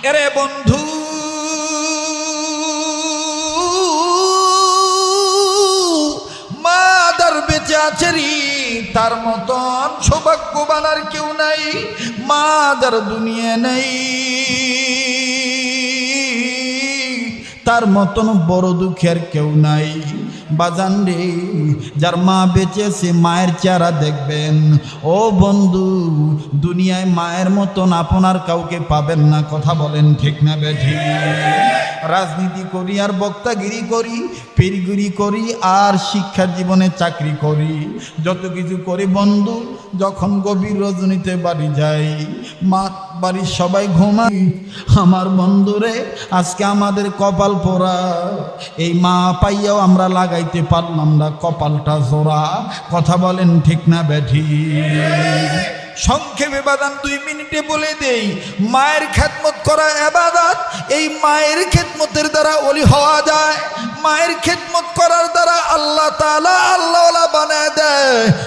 এরে বন্ধু, মাদার বেঁচে আছে রে, তার মতন সৌভাগ্যবান আর কেউ নাই। মাদার দুনিয়া নেই, তার মতন বড় দুঃখী আর কেউ নাই। বাজান রে, যার মা বেঁচে আছে মায়ের চেহারা দেখবেন। ও বন্ধু, দুনিয়ায় মায়ের মতন আপনার কাউকে পাবেন না। কথা বলেন ঠিক না বেঠি? রাজনীতি করি আর বক্তাগিরি করি, পীরগিরি করি আর শিক্ষার জীবনে চাকরি করি, যত কিছু করি বন্ধু, যখন গভীর রজনীতে বাড়ি যাই, মা বাড়ির সবাই ঘুমাই। আমার বন্ধুরে, আজকে আমাদের কপাল পোড়া, এই মা পাইয়াও আমরা লাগাইতে পারলাম না, কপালটা জোড়া। কথা বলেন ঠিক না বেঠি? সংক্ষেপে বাদান 2 মিনিটে বলে দেই, মায়ের খেদমত করা ইবাদত। এই মায়ের খেদমতের দ্বারা ওলি হওয়া যায়। মায়ের খেদমত করার দ্বারা আল্লাহ তাআলা আল্লাহওয়ালা বানায় দেয়।